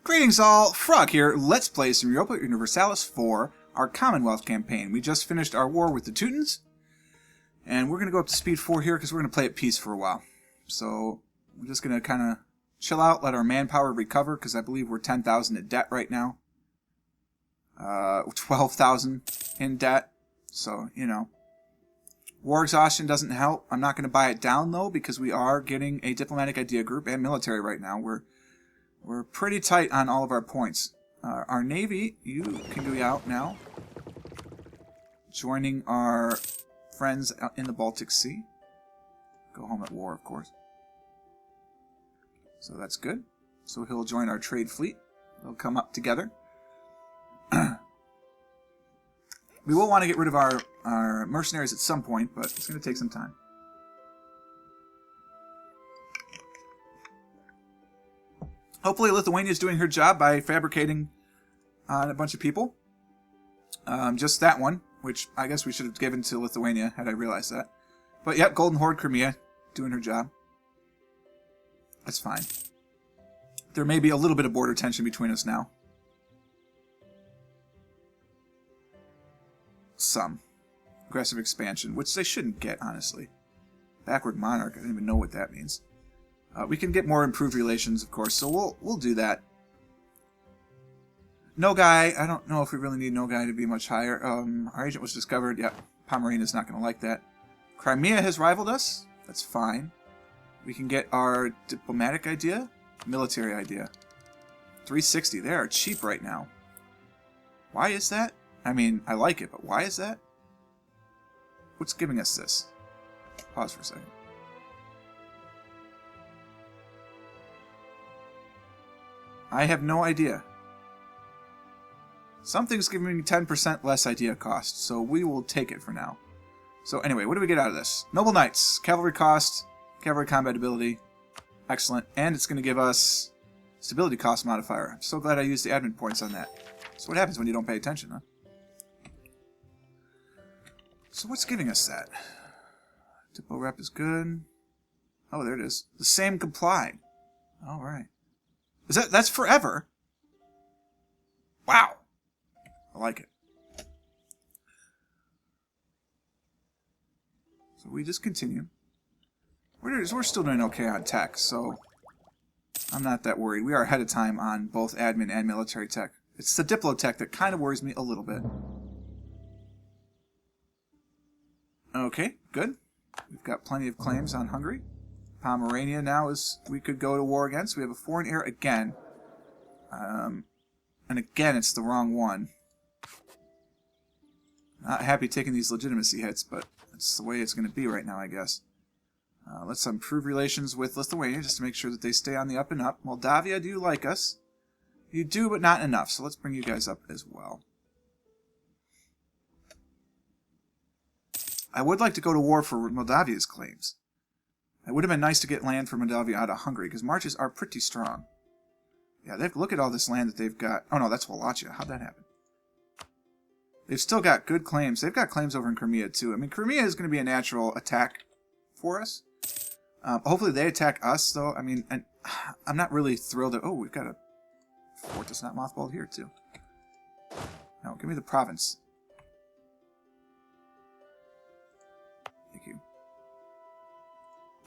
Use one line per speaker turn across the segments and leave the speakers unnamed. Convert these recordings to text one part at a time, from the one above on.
Greetings all, Frog here. Let's play some Europa Universalis for our Commonwealth campaign. We just finished our war with the Teutons, and we're going to go up to speed 4 here because we're going to play at peace for a while. So we're just going to kind of chill out, let our manpower recover, because I believe we're 10,000 in debt right now. 12,000 in debt, so, you know. War exhaustion doesn't help. I'm not going to buy it down, though, because we are getting a diplomatic idea group and military right now. We're pretty tight on all of our points. Our Navy, you can go out now. Joining our friends out in the Baltic Sea. Go home at war, of course. So that's good. So he'll join our trade fleet. They'll come up together. We will want to get rid of our mercenaries at some point, but it's going to take some time. Hopefully Lithuania is doing her job by fabricating on a bunch of people. Just that one, which I guess we should have given to Lithuania had I realized that. But yep, Golden Horde Crimea doing her job. That's fine. There may be a little bit of border tension between us now. Some. Aggressive expansion, which they shouldn't get, honestly. Backward monarch, I don't even know what that means. We can get more improved relations, of course, so we'll do that. Nogai, I don't know if we really need Nogai to be much higher. Our agent was discovered. Yep, Pomerania's not going to like that. Crimea has rivaled us. That's fine. We can get our diplomatic idea, military idea. 360. They are cheap right now. Why is that? I mean, I like it, but why is that? What's giving us this? Pause for a second. I have no idea. Something's giving me 10% less idea cost, so we will take it for now. So anyway, what do we get out of this? Noble Knights, cavalry cost, cavalry combat ability, excellent, and it's going to give us stability cost modifier. I'm so glad I used the admin points on that. So what happens when you don't pay attention, huh? So what's giving us that? Diplo rep is good. Oh, there it is. The same complied. All right. Is that's forever? Wow. I like it. So we just continue. We're still doing okay on tech, so I'm not that worried. We are ahead of time on both admin and military tech. It's the Diplo tech that kind of worries me a little bit. Okay, good. We've got plenty of claims on Hungary. Pomerania now is we could go to war against. We have a foreign heir again. And again, it's the wrong one. Not happy taking these legitimacy hits, but that's the way it's going to be right now, I guess. Let's improve relations with Lithuania just to make sure that they stay on the up and up. Moldavia, do you like us? You do, but not enough, so let's bring you guys up as well. I would like to go to war for Moldavia's claims. It would have been nice to get land for Moldavia out of Hungary, because marches are pretty strong. Yeah, look at all this land that they've got. Oh no, that's Wallachia. How'd that happen? They've still got good claims. They've got claims over in Crimea, too. I mean, Crimea is going to be a natural attack for us. Hopefully they attack us, though. I mean, I'm not really thrilled that... Oh, we've got a fort that's not mothballed here, too. No, give me the province. Thank you.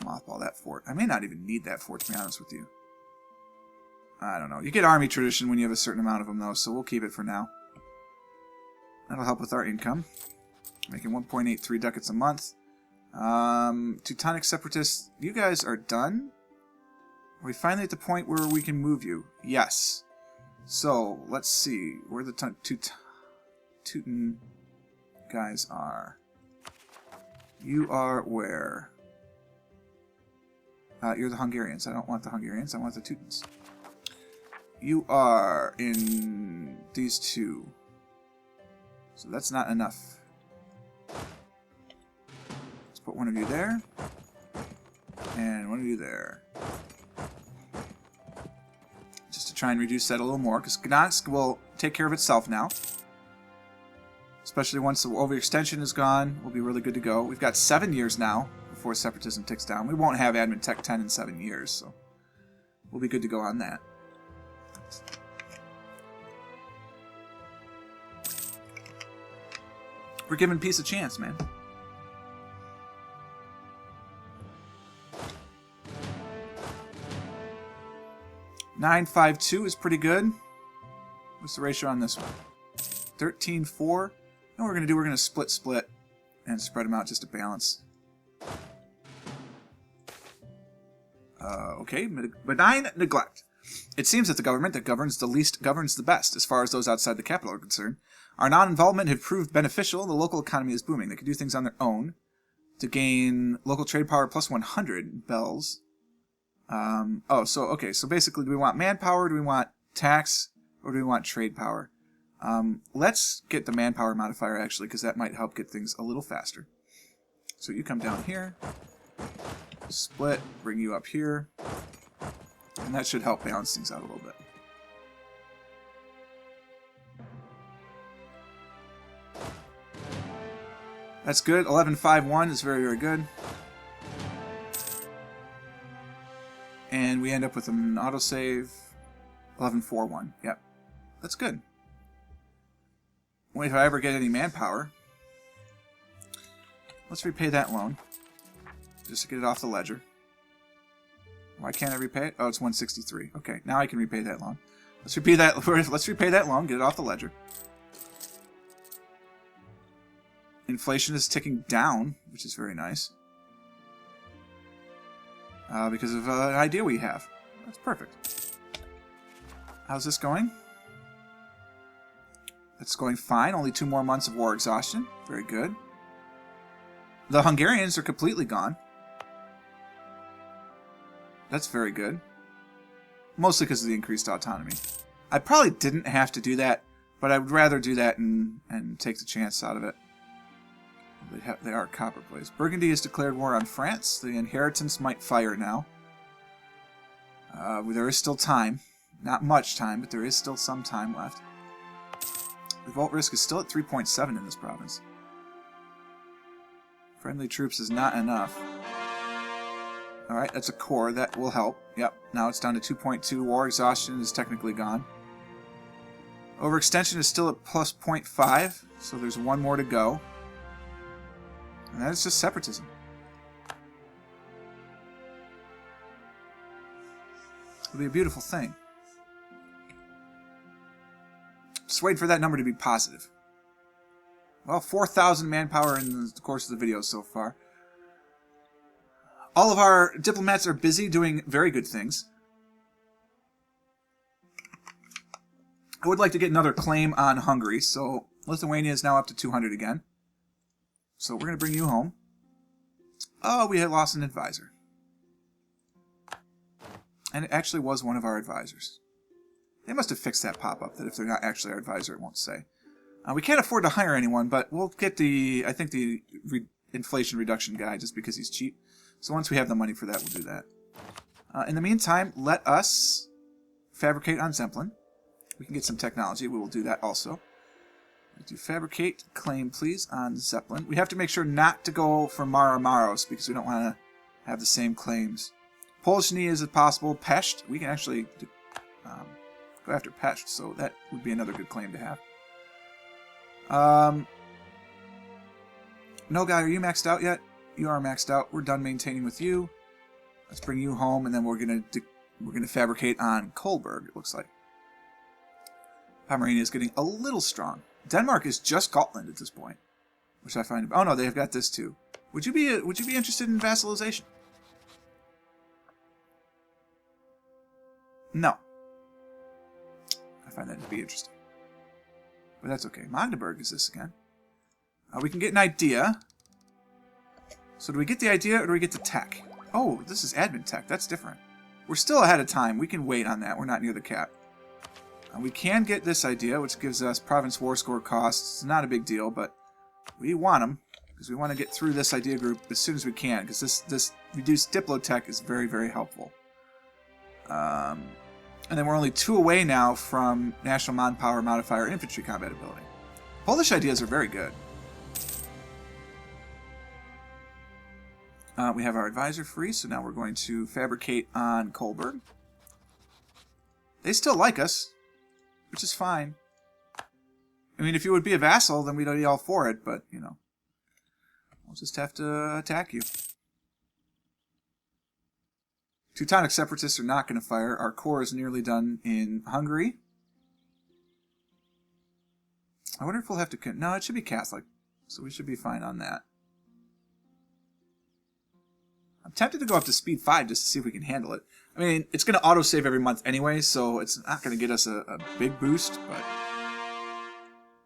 Mothball that fort. I may not even need that fort, to be honest with you. I don't know. You get army tradition when you have a certain amount of them, though, so we'll keep it for now. That'll help with our income. Making 1.83 ducats a month. Teutonic Separatists, you guys are done? Are we finally at the point where we can move you? Yes. So, let's see where the Teuton guys are. You are where? You're the Hungarians. I don't want the Hungarians. I want the Teutons. You are in these two. So that's not enough. Let's put one of you there. And one of you there. Just to try and reduce that a little more, because Gdansk will take care of itself now. Especially once the overextension is gone, we'll be really good to go. We've got 7 years now before separatism ticks down. We won't have admin tech 10 in 7 years, so we'll be good to go on that. We're giving peace a chance, man. $9.52 is pretty good. What's the ratio on this one? 13.4. What we're going to do, we're going to split, and spread them out just to balance. Okay, benign neglect. It seems that the government that governs the least governs the best, as far as those outside the capital are concerned. Our non-involvement have proved beneficial. The local economy is booming. They can do things on their own to gain local trade power plus 100 bells. So basically, do we want manpower, do we want tax, or do we want trade power? Let's get the manpower modifier, actually, because that might help get things a little faster. So you come down here, split, bring you up here, and that should help balance things out a little bit. That's good. 11.51 is very, very good. And we end up with an autosave. 11.41. Yep. That's good. Wait, if I ever get any manpower, let's repay that loan. Just to get it off the ledger. Why can't I repay it? Oh, it's 163. Okay, now I can repay that loan. Let's repay that loan, get it off the ledger. Inflation is ticking down, which is very nice. Because of an idea we have. That's perfect. How's this going? It's going fine. Only 2 more months of war exhaustion. Very good. The Hungarians are completely gone. That's very good. Mostly because of the increased autonomy. I probably didn't have to do that, but I would rather do that and take the chance out of it. They are copper plates. Burgundy has declared war on France. The inheritance might fire now. There is still time. Not much time, but there is still some time left. Revolt risk is still at 3.7 in this province. Friendly troops is not enough. Alright, that's a core. That will help. Yep, now it's down to 2.2. War exhaustion is technically gone. Overextension is still at plus 0.5, so there's 1 more to go. And that is just separatism. It'll be a beautiful thing. Just wait for that number to be positive. Well, 4,000 manpower in the course of the video so far. All of our diplomats are busy doing very good things. I would like to get another claim on Hungary, so Lithuania is now up to 200 again. So we're going to bring you home. Oh, we had lost an advisor. And it actually was one of our advisors. They must have fixed that pop-up, that if they're not actually our advisor, it won't say. We can't afford to hire anyone, but we'll get the inflation reduction guy just because he's cheap. So once we have the money for that, we'll do that. In the meantime, let us fabricate on Zeppelin. We can get some technology. We will do that also. Do fabricate claim, please, on Zeppelin. We have to make sure not to go for Mara-Maros because we don't want to have the same claims. Polshny is possible. Pest, we can actually go after Pest, so that would be another good claim to have. No, guy, are you maxed out yet? You are maxed out. We're done maintaining with you. Let's bring you home, and then we're gonna fabricate on Kolberg. It looks like Pomerania is getting a little strong. Denmark is just Gotland at this point, which I find. Oh no, they've got this too. Would you be interested in vassalization? No. I find that to be interesting, but that's okay. Magdeburg is this again. We can get an idea. So do we get the idea or do we get the tech? Oh, this is admin tech. That's different. We're still ahead of time. We can wait on that. We're not near the cap. We can get this idea, which gives us province war score costs. It's not a big deal, but we want them because we want to get through this idea group as soon as we can because this reduced Diplotech is very, very helpful. And then we're only 2 away now from National Manpower Modifier Infantry Combat Ability. Polish ideas are very good. We have our advisor free, so now we're going to fabricate on Kolberg. They still like us, which is fine. I mean, if you would be a vassal, then we'd be all for it, but, you know. We'll just have to attack you. Teutonic separatists are not going to fire. Our core is nearly done in Hungary. I wonder if we'll have to... No, it should be Catholic, so we should be fine on that. I'm tempted to go up to speed 5 just to see if we can handle it. I mean, it's going to autosave every month anyway, so it's not going to get us a big boost, but...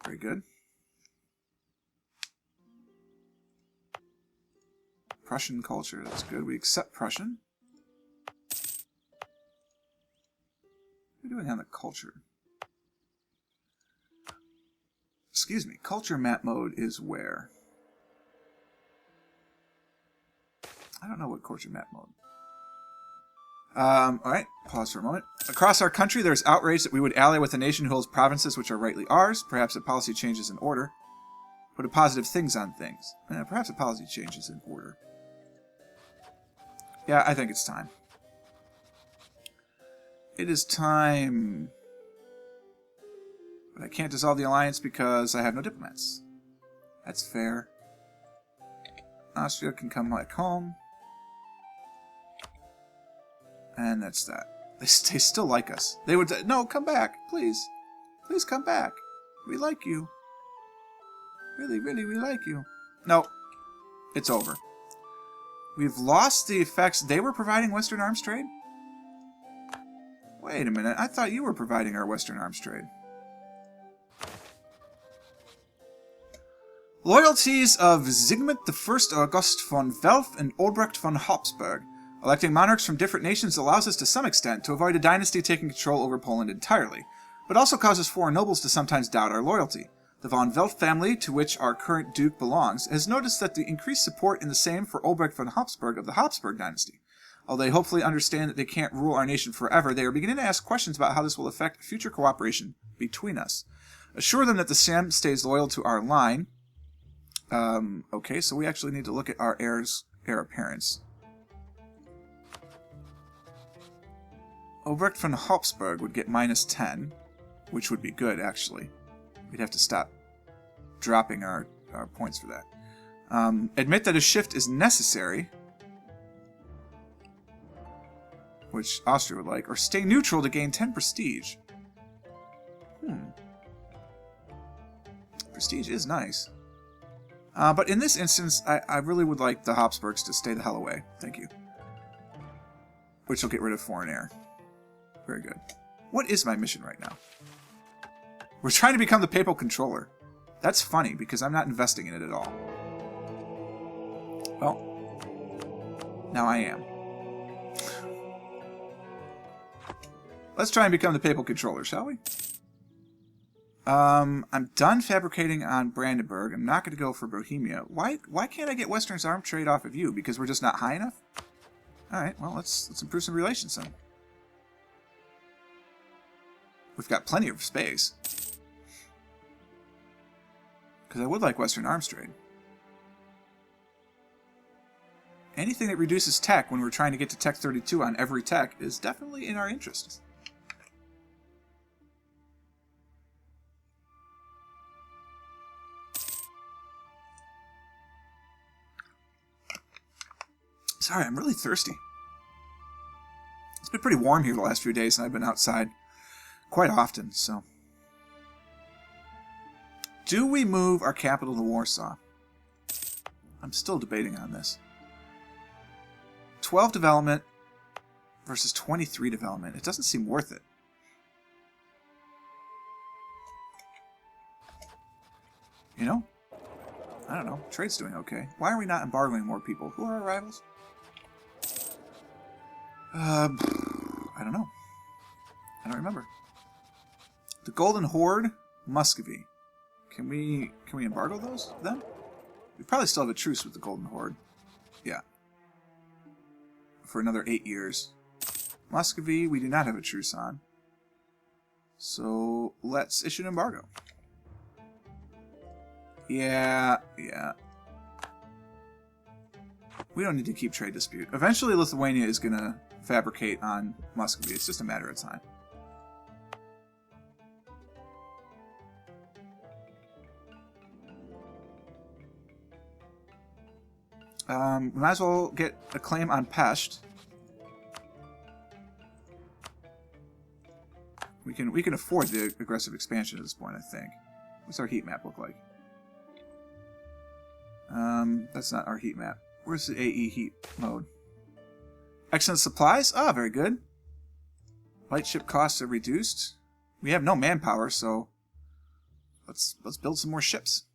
Very good. Prussian culture, that's good. We accept Prussian. What are we doing on the culture? Excuse me, culture map mode is where? I don't know what culture map mode. Alright, pause for a moment. Across our country, there's outrage that we would ally with a nation who holds provinces which are rightly ours. Perhaps a policy changes in order. Put a positive things on things. Perhaps a policy changes in order. Yeah, I think it's time. It is time. But I can't dissolve the alliance because I have no diplomats. That's fair. Austria can come back home. And that's that. They still like us. They would say, no, come back, please. Please come back. We like you. Really, really, we like you. No, it's over. We've lost the effects. They were providing Western arms trade? Wait a minute. I thought you were providing our Western arms trade. Loyalties of Zygmunt I August von Welf and Albrecht von Habsburg. Electing monarchs from different nations allows us to some extent to avoid a dynasty taking control over Poland entirely, but also causes foreign nobles to sometimes doubt our loyalty. The von Welf family, to which our current duke belongs, has noticed that the increased support in the same for Albrecht von Habsburg of the Habsburg dynasty. Although they hopefully understand that they can't rule our nation forever, they are beginning to ask questions about how this will affect future cooperation between us. Assure them that the Sam stays loyal to our line. Okay, so we actually need to look at our heir appearance. Albrecht von Habsburg would get -10, which would be good, actually. We'd have to stop dropping our points for that. Admit that a shift is necessary, which Austria would like, or stay neutral to gain 10 prestige. Prestige is nice. But in this instance, I really would like the Habsburgs to stay the hell away. Thank you. Which will get rid of foreign heir. Very good. What is my mission right now? We're trying to become the papal controller. That's funny, because I'm not investing in it at all. Well, now I am. Let's try and become the papal controller, shall we? I'm done fabricating on Brandenburg. I'm not going to go for Bohemia. Why can't I get Western's arm trade off of you? Because we're just not high enough? Alright, well, let's improve some relations then. We've got plenty of space. Because I would like Western arms trade. Anything that reduces tech when we're trying to get to Tech 32 on every tech is definitely in our interest. Sorry, I'm really thirsty. It's been pretty warm here the last few days, and I've been outside quite often, so... Do we move our capital to Warsaw? I'm still debating on this. 12 development versus 23 development. It doesn't seem worth it. You know? I don't know. Trade's doing okay. Why are we not embargoing more people? Who are our rivals? I don't know. I don't remember. The Golden Horde, Muscovy. Can we embargo those then? We probably still have a truce with the Golden Horde. Yeah. For another 8 years. Muscovy, we do not have a truce on. So let's issue an embargo. Yeah. We don't need to keep trade dispute. Eventually Lithuania is going to fabricate on Muscovy. It's just a matter of time. We might as well get a claim on Pest. We can afford the aggressive expansion at this point, I think. What's our heat map look like? That's not our heat map. Where's the AE heat mode? Excellent supplies? Ah, very good. Light ship costs are reduced. We have no manpower, so let's build some more ships.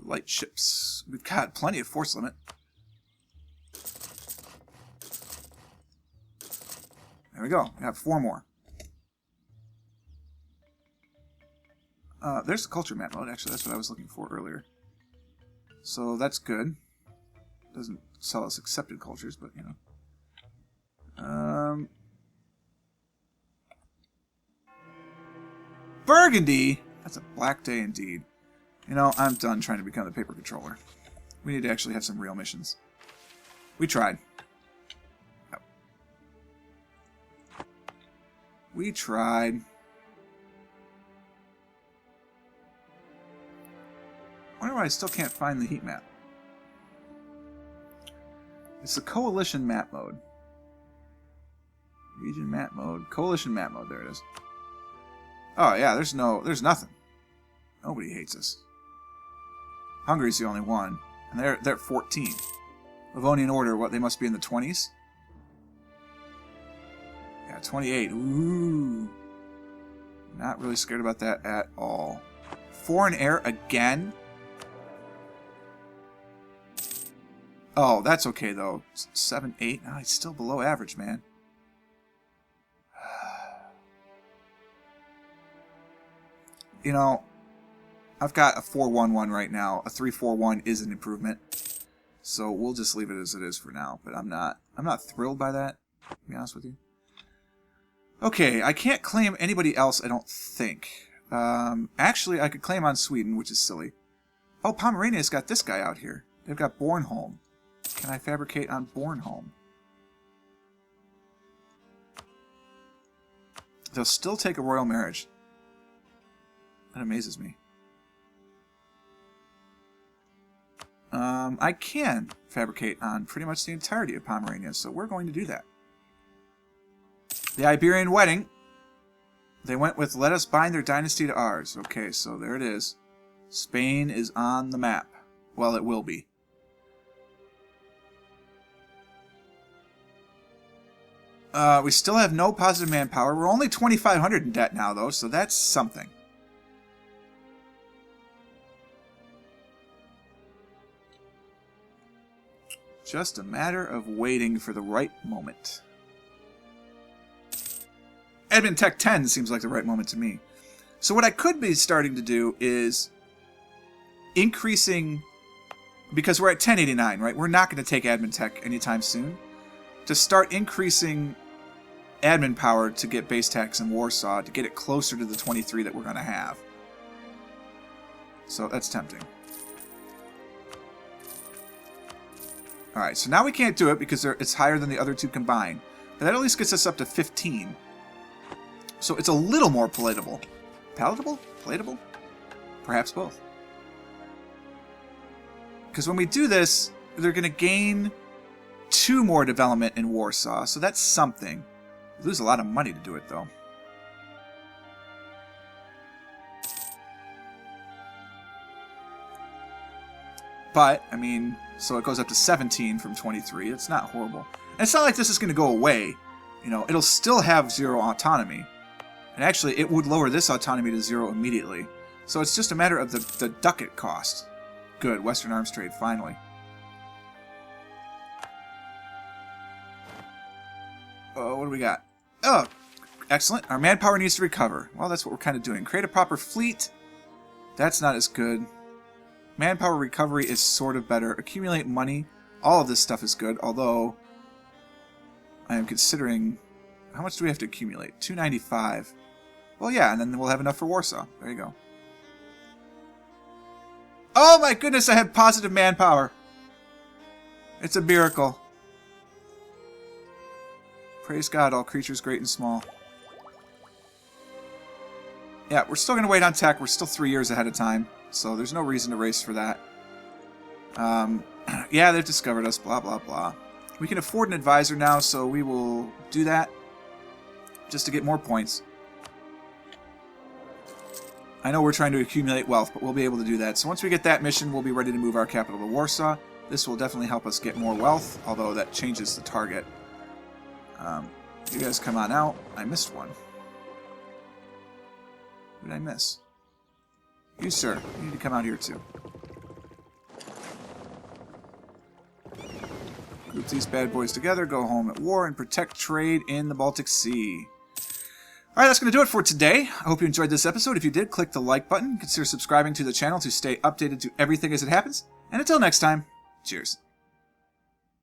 Light ships. We've got plenty of force limit. There we go. We have 4 more. There's the culture map mode, actually. That's what I was looking for earlier. So that's good. Doesn't sell us accepted cultures, but, you know. Burgundy! That's a black day indeed. You know, I'm done trying to become the paper controller. We need to actually have some real missions. We tried. We tried. I wonder why I still can't find the heat map. It's the coalition map mode. Region map mode. Coalition map mode. There it is. Oh yeah, there's nothing. Nobody hates us. Hungary's the only one. And they're at 14. Livonian Order, what, they must be in the 20s? Yeah, 28. Ooh. Not really scared about that at all. Foreign air again? Oh, that's okay though. 7, 8. Oh, he's still below average, man. You know, I've got a 4-1-1 right now. A 3-4-1 is an improvement. So we'll just leave it as it is for now. But I'm not thrilled by that, to be honest with you. Okay, I can't claim anybody else, I don't think. Actually, I could claim on Sweden, which is silly. Oh, Pomerania's got this guy out here. They've got Bornholm. Can I fabricate on Bornholm? They'll still take a royal marriage. That amazes me. I can fabricate on pretty much the entirety of Pomerania, so we're going to do that. The Iberian wedding. They went with let us bind their dynasty to ours. Okay, so there it is. Spain is on the map. Well, it will be. We still have no positive manpower. We're only 2,500 in debt now, though, so that's something. Just a matter of waiting for the right moment. Admin Tech 10 seems like the right moment to me. So what I could be starting to do is increasing, because we're at 1089, right? We're not going to take Admin Tech anytime soon. To start increasing admin power to get base tax in Warsaw, to get it closer to the 23 that we're going to have. So that's tempting. Alright, so now we can't do it because it's higher than the other two combined. But that at least gets us up to 15. So it's a little more palatable. Palatable? Palatable? Perhaps both. Because when we do this, they're going to gain 2 more development in Warsaw, so that's something. We lose a lot of money to do it, though. But, I mean, so it goes up to 17 from 23. It's not horrible. And it's not like this is going to go away. You know, it'll still have 0 autonomy. And actually, it would lower this autonomy to 0 immediately. So it's just a matter of the ducat cost. Good, Western arms trade, finally. Oh, what do we got? Oh, excellent. Our manpower needs to recover. Well, that's what we're kind of doing. Create a proper fleet. That's not as good. Manpower recovery is sort of better. Accumulate money. All of this stuff is good, although I am considering... How much do we have to accumulate? 295. Well, yeah, and then we'll have enough for Warsaw. There you go. Oh my goodness, I have positive manpower. It's a miracle. Praise God, all creatures great and small. Yeah, we're still going to wait on tech. We're still 3 years ahead of time, so there's no reason to race for that. Yeah, they've discovered us, blah, blah, blah. We can afford an advisor now, so we will do that just to get more points. I know we're trying to accumulate wealth, but we'll be able to do that. So once we get that mission, we'll be ready to move our capital to Warsaw. This will definitely help us get more wealth, although that changes the target. You guys come on out. I missed one. Who did I miss? You, sir. You need to come out here, too. Group these bad boys together, go home at war, and protect trade in the Baltic Sea. Alright, that's going to do it for today. I hope you enjoyed this episode. If you did, click the like button. Consider subscribing to the channel to stay updated to everything as it happens. And until next time, cheers.